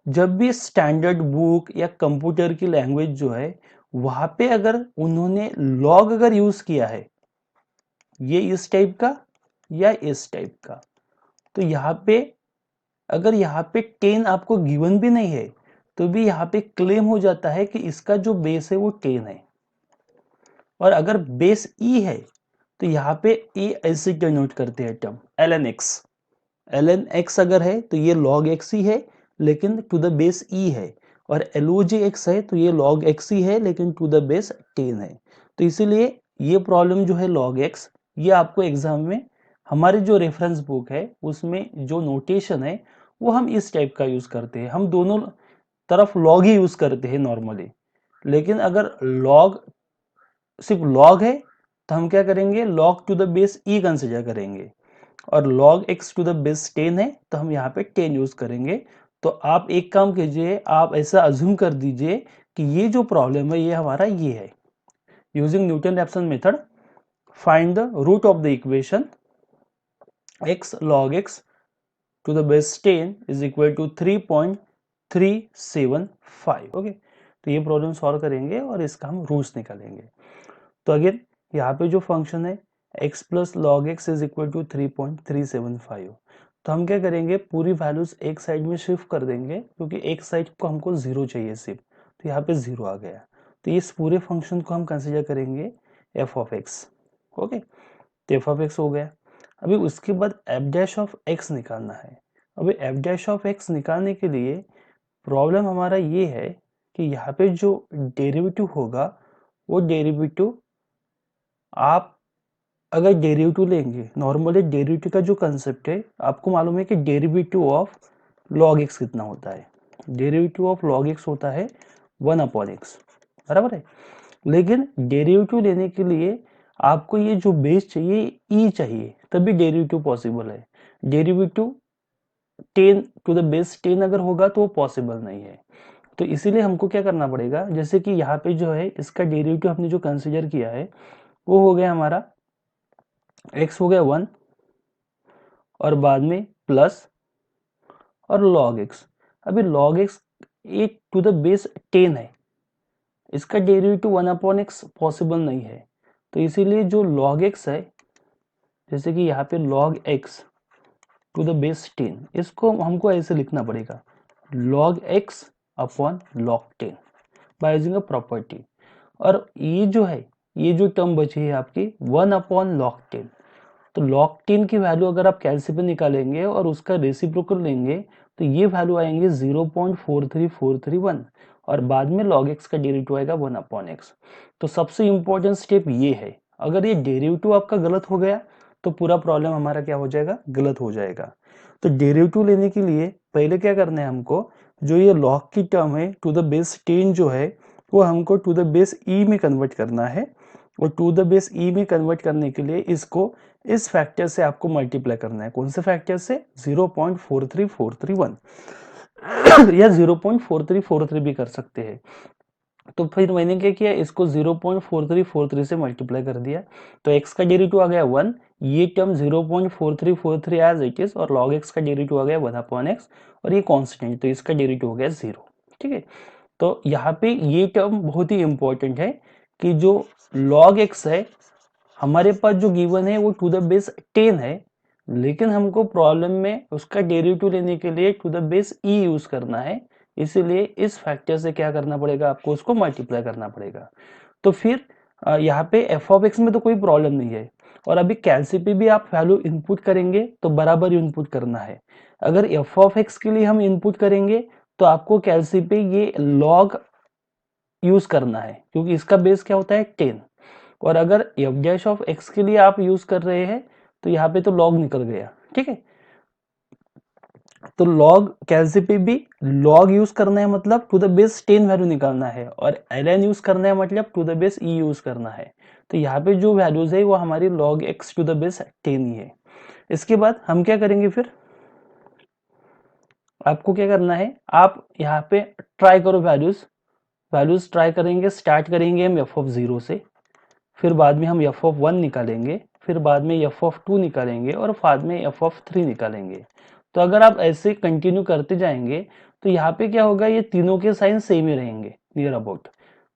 जब भी स्टैंडर्ड बुक या कंप्यूटर की लैंग्वेज जो है, वहां पे अगर उन्होंने लॉग अगर यूज किया है, ये इस टाइप का या इस टाइप का, तो यहाँ पे अगर यहाँ पे 10 आपको गिवन भी नहीं है, तो भी यहाँ पे क्लेम हो जाता है कि इसका जो बेस है वो 10 है। और अगर बेस ई है, तो यहाँ पे ए ऐसे डिनोट करते हैं term ln x, ln x अगर है तो ये log x ही है, लेकिन टू द बेस ई है, और log x है तो ये log x ही है, लेकिन टू द बेस 10 है। तो इसीलिए ये प्रॉब्लम जो है log x, ये आपको एग्जाम में हमारे जो रेफरेंस बुक है उसमें जो नोटेशन है, वो हम इस टाइप का यूज करते हैं, हम दोनों तरफ log ही यूज करते हैं नॉर्मली। लेकिन अगर log सिर्फ log है, तो हम क्या करेंगे, log to the base E consider करेंगे, और log x to the base 10 है, तो हम यहाँ पे 10 यूज करेंगे। तो आप एक काम कीजिए, आप ऐसा अज्यूम कर दीजिए कि ये जो प्रॉब्लम है, ये हमारा ये है। Using Newton Raphson method, find the root of the equation x log x to the base 10 is equal to 3.375। Okay, तो ये प्रॉब्लम सॉल्व करेंगे और इसका हम रूट्स निकालेंगे। तो अगेन यहाँ पे जो फंक्शन है x plus log X is equal to 3.375, तो हम क्या करेंगे, पूरी वैल्यूज एक साइड में शिफ्ट कर देंगे क्योंकि एक साइड को हमको 0 चाहिए सिर्फ, तो यहाँ पे 0 आ गया। तो इस पूरे फंक्शन को हम कंसीडर करेंगे एफ ऑफ एक्स। ओके, तो एफ ऑफ एक्स हो गया। अभी उसके बाद एफ डैश ऑफ एक्स निकालना है। अभी एफ डैश ऑफ एक्स निकालने के लिए प्रॉब्लम हमारा ये है कि यहाँ पे जो डेरिवेटिव होगा वो डेरिवेटिव, आप अगर डेरिवेटिव लेंगे, नॉर्मली डेरिवेटिव का जो कंसेप्ट है आपको मालूम है कि डेरिवेटिव ऑफ लॉग एक्स कितना होता है। डेरिवेटिव ऑफ लॉग एक्स होता है 1/x, बराबर है। लेकिन डेरिवेटिव लेने के लिए आपको ये जो बेस चाहिए ई चाहिए, तभी डेरिवेटिव पॉसिबल है। डेरिवेटिव 10 टू द बेस 10 अगर होगा तो वो पॉसिबल नहीं है। तो इसीलिए हमको क्या करना पड़ेगा, जैसे कि यहाँ पे जो है इसका डेरिवेटिव हमने जो कंसीडर किया है वो हो गया हमारा x हो गया 1 और बाद में प्लस और log x। अभी log x ये टू द बेस 10 है, इसका डेरिवेटिव 1/x पॉसिबल नहीं है। तो इसीलिए जो log x है, जैसे कि यहाँ पे log x to the base 10, इसको हमको ऐसे लिखना पड़ेगा log x upon log 10 by using a property. और ये जो है, ये जो टर्म बची है आपकी 1/log 10, तो log 10 की वैल्यू अगर आप कैलकुलेटर निकालेंगे और उसका रेसिप्रोकल लेंगे तो ये वैल्यू आएंगे 0.43431 और बाद में log x का डेरिवेटिव आएगा 1/x। तो सबसे इंपॉर्टेंट स्टेप ये है, अगर ये डेरिवेटिव आपका गलत हो गया तो पूरा प्रॉब्लम हमारा क्या हो जाएगा, गलत हो जाएगा। तो डेरिवेटिव लेने के लिए पहले क्या करना है हमको, जो ये log की टर्म है टू द बेस 10 जो है वो हमको टू द बेस ई में कन्वर्ट करना है। और टू द बेस ई में कन्वर्ट करने के लिए इसको इस फैक्टर से आपको मल्टीप्लाई करना है। कौन से फैक्टर से, 0.43431 या 0.4343 भी कर सकते हैं। तो फिर मैंने क्या किया, इसको 0.4343 से मल्टीप्लाई कर दिया, तो x का डेरिवेटिव आ गया 1, ये टर्म 0.4343 एज इट इज, और log x का डेरिवेटिव आ गया 1/x, और ये कांस्टेंट तो इसका डेरिवेटिव हो गया 0। ठीक है, तो यहाँ पे ये टर्म बहुत ही इंपॉर्टेंट है कि जो log x है हमारे पास जो गिवन है वो टू द बेस 10 है, लेकिन हमको प्रॉब्लम में उसका डेरिवेटिव लेने के लिए to the base E use करना है, इसीलिए इस फैक्टर से क्या करना पड़ेगा, आपको उसको मल्टीप्लाई करना पड़ेगा। तो फिर यहाँ पे एफ ऑफ एक्स में तो कोई प्रॉब्लम नहीं है, और अभी कैलसी पे भी आप वैल्यू इनपुट करेंगे तो बराबर इनपुट करना है। अगर एफ ऑफ एक्स के लिए हम इनपुट करेंगे तो आपको कैलसी पे ये लॉग यूज करना है क्योंकि इसका बेस क्या होता है 10, और अगर एफ डैश ऑफ एक्स के लिए आप यूज कर रहे हैं तो यहाँ पे तो लॉग निकल गया। ठीक है, तो लॉग कैलसी पे भी लॉग यूज करना है मतलब टू द बेस 10 वैल्यू निकालना है, और ln यूज करना है मतलब to the base E use करना है। तो यहाँ पे जो वैल्यूज है वो हमारी log x to the base 10 ही है। इसके बाद हम क्या करेंगे, फिर आपको क्या करना है, आप यहाँ पे ट्राई करो वैल्यूज, वैल्यूज ट्राई करेंगे, स्टार्ट करेंगे हम एफ ऑफ 0 से, फिर बाद में हम एफ ऑफ 1 निकालेंगे, फिर बाद में एफ ऑफ 2 निकालेंगे, और बाद में एफ ऑफ 3 निकालेंगे। तो अगर आप ऐसे कंटिन्यू करते जाएंगे तो यहाँ पे क्या होगा, ये तीनों के साइन सेम ही रहेंगे नियर अबाउट।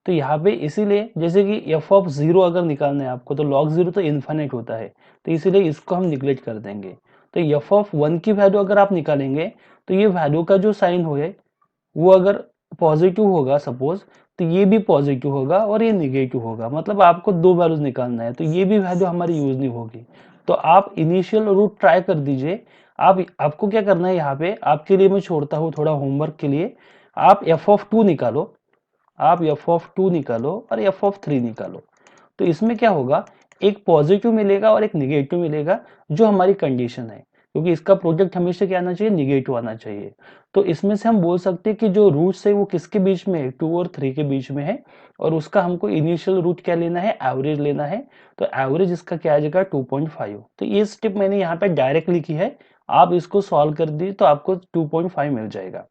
तो यहाँ पे इसीलिए जैसे कि एफ ऑफ 0 अगर निकालना है आपको, तो log 0 तो इन्फाइनाइट होता है, तो इसीलिए इसको हम निगलेक्ट कर देंगे। तो एफ ऑफ 1 की वैल्यू अगर आप निकालेंगे तो ये वैल्यू का जो साइन हो वो अगर पॉजिटिव होगा सपोज, तो ये भी पॉजिटिव होगा और ये निगेटिव होगा, मतलब आपको दो वैल्यूज निकालना है, तो ये भी वैल्यू हमारी यूज नहीं होगी। तो आप इनिशियल रूट ट्राई कर दीजिए। आपको क्या करना है, यहाँ पे आपके लिए मैं छोड़ता हूँ थोड़ा होमवर्क के लिए, आप एफ ऑफ 2 निकालो, आप एफ ऑफ 2 निकालो और एफ ऑफ 3 निकालो। तो इसमें क्या होगा, एक पॉजिटिव मिलेगा और एक निगेटिव मिलेगा, जो हमारी कंडीशन है, क्योंकि इसका प्रोडक्ट हमेशा क्या आना चाहिए, निगेटिव आना चाहिए। तो इसमें से हम बोल सकते हैं कि जो रूट्स है वो किसके बीच में है, 2 और 3 के बीच में है, और उसका हमको इनिशियल रूट क्या लेना है, एवरेज लेना है। तो एवरेज इसका क्या आ जाएगा, 2.5। तो ये स्टेप मैंने यहाँ पे डायरेक्ट लिखी है, आप इसको सॉल्व कर दी तो आपको 2.5 मिल जाएगा।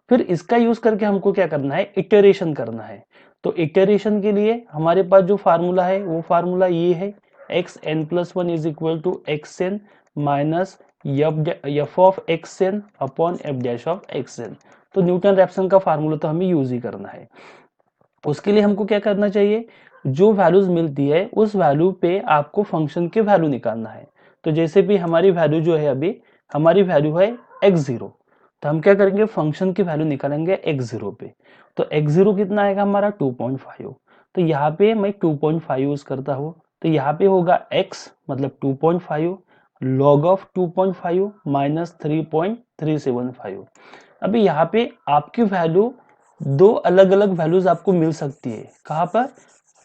फिर इसका यूज करके हमको क्या करना है, इटरेशन करना है। तो इटरेशन के लिए हमारे पास जो फार्मूला है वो फार्मूला ये है, X N plus one is equal to X N minus F of X N upon F dash of X N. तो न्यूटन रैप्सन का फार्मूला तो हमें यूज ही करना है। उसके लिए हमको क्या करना चाहिए, जो वैल्यूज मिलती है उस वैल्यू पे आपको फंक्शन के वैल्यू निकालना है। तो जैसे भी हमारी वैल्यू जो है अभी हमारी वैल्यू है x0, तो हम क्या करेंगे, फंक्शन की वैल्यू निकालेंगे x0 पे। तो x0 कितना आएगा हमारा 2.5, तो यहाँ पे मैं 2.5 यूज करता हूँ, तो यहाँ पे होगा x मतलब 2.5 log ऑफ 2.5 माइनस 3.375। अभी यहाँ पे आपकी वैल्यू दो अलग अलग वैल्यूज आपको मिल सकती है, कहाँ पर,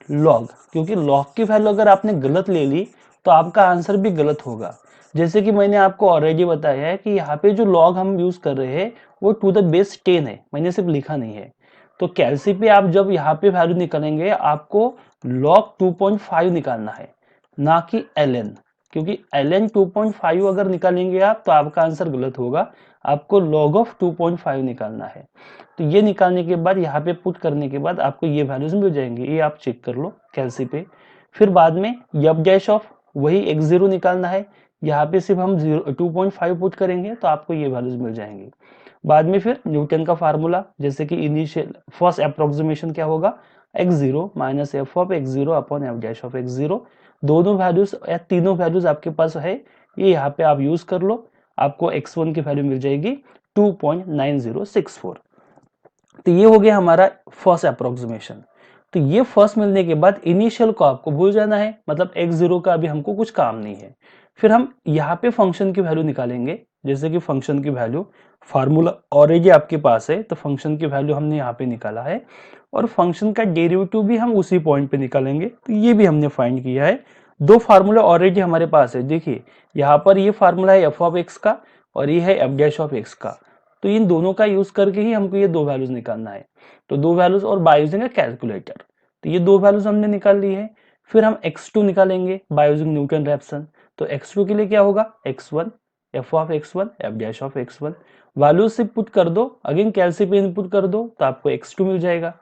लॉग, क्योंकि लॉग की वैल्यू अगर आपने गलत ले ली तो आपका आंसर भी गलत होगा। जैसे कि मैंने आपको ऑलरेडी बताया है कि यहाँ पे जो लॉग हम यूज कर रहे हैं वो टू द बेस 10 है, मैंने सिर्फ लिखा नहीं है। तो कैलसी पे आप जब यहाँ पे वैल्यू निकालेंगे आपको लॉग 2.5 निकालना है, ना कि ln, क्योंकि ln 2.5 अगर निकालेंगे आप तो आपका आंसर गलत होगा, आपको log ऑफ 2.5 निकालना है। तो ये निकालने के बाद यहाँ पे पुट करने के बाद आपको ये वैल्यूज मिल जाएंगे, ये आप चेक कर लो कैलसी पे। फिर बाद में एफ डैश ऑफ वही x0 निकालना है, यहाँ पे सिर्फ हम 2.5 पुट करेंगे तो आपको ये वैल्यूज मिल जाएंगी। बाद में फिर न्यूटन का फार्मूला, जैसे कि इनिशियल फर्स्ट अप्रोक्सीमेशन क्या होगा, x0 minus F of x0 upon F dash of x0। दोनों वैल्यूज या तीनों वैल्यूज आपके पास है, ये यहाँ पे आप यूज कर लो, आपको x1 की वैल्यू मिल जाएगी 2.9064। तो ये हो गया हमारा फर्स्ट अप्रोक्सीमेशन। तो ये फर्स्ट मिलने के बाद इनिशियल को आपको भूल जाना है, मतलब x0 का अभी हमको कुछ काम नहीं है। फिर हम यहाँ पे फंक्शन की वैल्यू निकालेंगे, जैसे कि फंक्शन की वैल्यू फार्मूला ऑलरेडी आपके पास है, तो फंक्शन की वैल्यू हमने यहाँ पे निकाला है, और फंक्शन का डेरिवेटिव भी हम उसी पॉइंट पे निकालेंगे, तो ये भी हमने फाइंड किया है। दो फार्मूला ऑलरेडी हमारे पास है, देखिए यहाँ पर ये फार्मूला है एफ ऑफ एक्स का और ये है एफ डैश ऑफ एक्स का, तो इन दोनों का यूज करके ही हमको ये दो वैल्यूज निकालना है। तो दो वैल्यूज और बाय यूजिंग कैलकुलेटर, तो ये दो वैल्यूज हमने निकाल ली है। फिर हम x2 निकालेंगे बाय यूजिंग न्यूटन रैप्सन, तो x2 के लिए क्या होगा, x1 F of x1 F dash of x1, values से पुट कर दो, अगेन कैलसी पे इनपुट कर दो तो आपको x2 मिल जाएगा।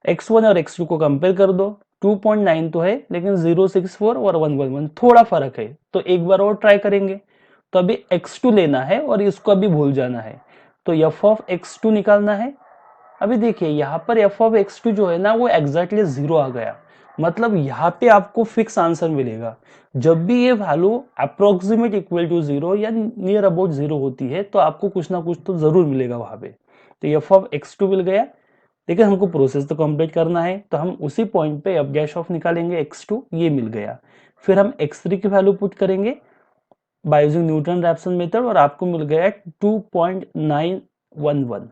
x1 और x2 को कंपेयर कर दो, 2.9 तो है लेकिन 064 और 111 थोड़ा फर्क है, तो एक बार और ट्राई करेंगे। तो अभी x2 लेना है और इसको अभी भूल जाना है, तो f ऑफ x2 निकालना है। अभी देखिए यहाँ पर f ऑफ x2 जो है ना वो एग्जैक्टली 0 आ गया, मतलब यहाँ पे आपको फिक्स आंसर मिलेगा। जब भी ये वैल्यू अप्रोक्सीमेट इक्वल टू 0 या नियर अबाउट 0 होती है तो आपको कुछ ना कुछ तो जरूर मिलेगा वहां पे। तो f ऑफ x2 मिल गया, लेकिन हमको प्रोसेस तो कंप्लीट करना है, तो हम उसी पॉइंट पे एफ डैश ऑफ निकालेंगे x2, ये मिल गया। फिर हम x3 की वैल्यू पुट करेंगे by using Newton Raphson method और आपको मिल गया 2.911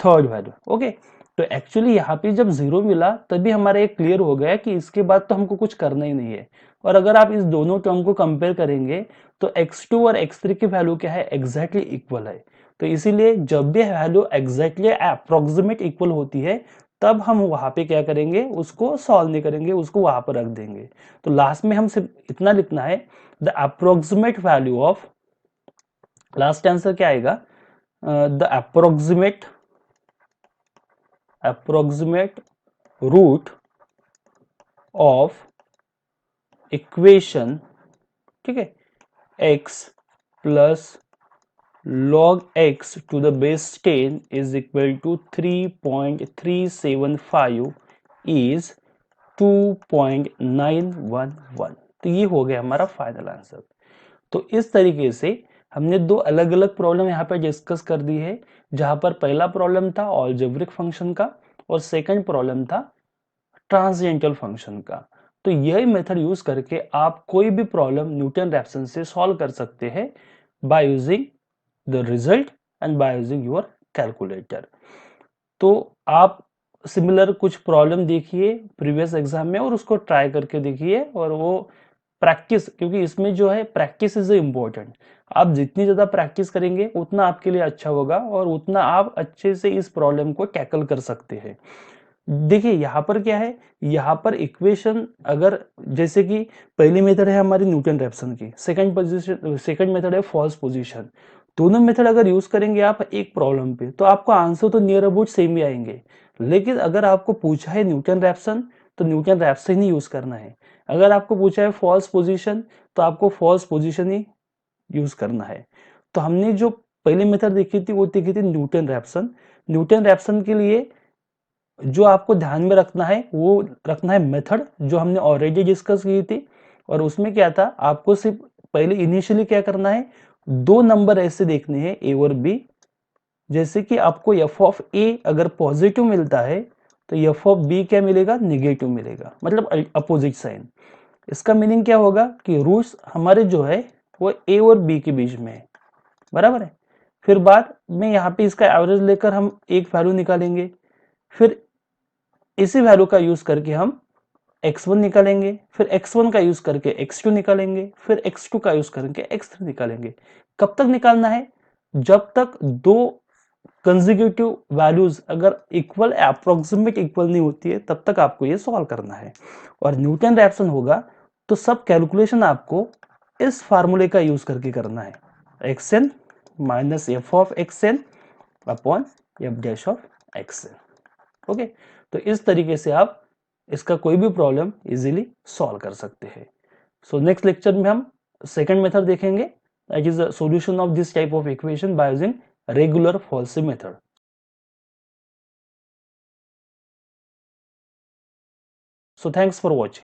थर्ड वैल्यू। ओके, तो एक्चुअली यहाँ पे जब 0 मिला तभी हमारा एक क्लियर हो गया कि इसके बाद तो हमको कुछ करना ही नहीं है। और अगर आप इस दोनों टर्म को कंपेयर करेंगे तो x2 और x3 की वैल्यू क्या है, एग्जैक्टली इक्वल है। तो इसीलिए जब भी वैल्यू एग्जैक्टली अप्रोक्सीमेट इक्वल होती है तब हम वहां पे क्या करेंगे, उसको सॉल्व नहीं करेंगे, उसको वहां पर रख देंगे। तो लास्ट में हम सिर्फ इतना लिखना है, the approximate value of, last answer क्या आएगा, the approximate root of equation, ठीक है, x plus log x to the base 10 is equal to 3.375 is 2.911। तो ये हो गया हमारा फाइनल आंसर। तो इस तरीके से हमने दो अलग अलग प्रॉब्लम यहाँ पे डिस्कस कर दी है, जहां पर पहला प्रॉब्लम था अलजेब्रिक फंक्शन का और सेकंड प्रॉब्लम था ट्रांसेंडेंटल फंक्शन का। तो यही मेथड यूज करके आप कोई भी प्रॉब्लम न्यूटन रैप्सन से सॉल्व कर सकते हैं by using the result and by using your calculator. तो आप सिमिलर कुछ प्रॉब्लम देखिए प्रीवियस एग्जाम में और उसको ट्राई करके देखिए, और वो प्रैक्टिस, क्योंकि इसमें जो है प्रैक्टिस इज इम्पोर्टेंट। आप जितनी ज़्यादा प्रैक्टिस करेंगे उतना आपके लिए अच्छा होगा और उतना आप अच्छे से इस प्रॉब्लम को टैकल कर सकते हैं। देखिए यहाँ पर क्या है, यहाँ पर इक्वेशन अगर, जैसे कि पहली मेथड है हमारी न्यूटन रैप्सन की, सेकंड मेथड है फॉल्स पोजीशन। दोनों मेथड अगर यूज करेंगे आप एक प्रॉब्लम पे तो आपको आंसर तो नियर अबाउट सेम ही आएंगे, लेकिन अगर आपको पूछा है न्यूटन रैप्सन तो न्यूटन रैप्सन ही यूज करना है। अगर आपको पूछा है फॉल्स पोजीशन तो आपको फॉल्स पोजीशन ही यूज करना है। तो हमने जो पहली मेथड देखी थी वो देखी थी न्यूटन रैप्सन। न्यूटन रैप्सन के लिए जो आपको ध्यान में रखना है वो रखना है मेथड जो हमने ऑलरेडी डिस्कस की थी, और उसमें क्या था, आपको सिर्फ पहले इनिशियली क्या करना है, दो नंबर ऐसे देखने हैं ए और बी, जैसे कि आपको एफ ऑफ ए अगर पॉजिटिव मिलता है तो एफ ऑफ बी क्या मिलेगा, निगेटिव मिलेगा, मतलब अपोजिट साइन। इसका मीनिंग क्या होगा कि रूट्स हमारे जो है वो ए और बी के बीच में है, बराबर है। फिर बाद में यहाँ पे इसका एवरेज लेकर हम एक वैल्यू निकालेंगे, फिर इसी वैल्यू का यूज करके हम x1 निकालेंगे, फिर x1 का यूज करके x2 निकालेंगे, फिर x2 का यूज करके x3 निकालेंगे। कब तक निकालना है, जब तक दो कंसेक्यूटिव वैल्यूज अगर इक्वल अप्रोक्सीमेट इक्वल नहीं होती है तब तक आपको ये सॉल्व करना है। और न्यूटन रैप्सन होगा तो सब कैलकुलेशन आपको इस फार्मूले का यूज करके करना है, xn minus F of xn upon F dash of xn। Okay, तो इस तरीके से आप इसका कोई भी प्रॉब्लम इजीली सॉल्व कर सकते हैं। सो नेक्स्ट लेक्चर में हम सेकंड मेथड देखेंगे, that is the solution of this type of equation by using regular falsies method. So thanks for watching.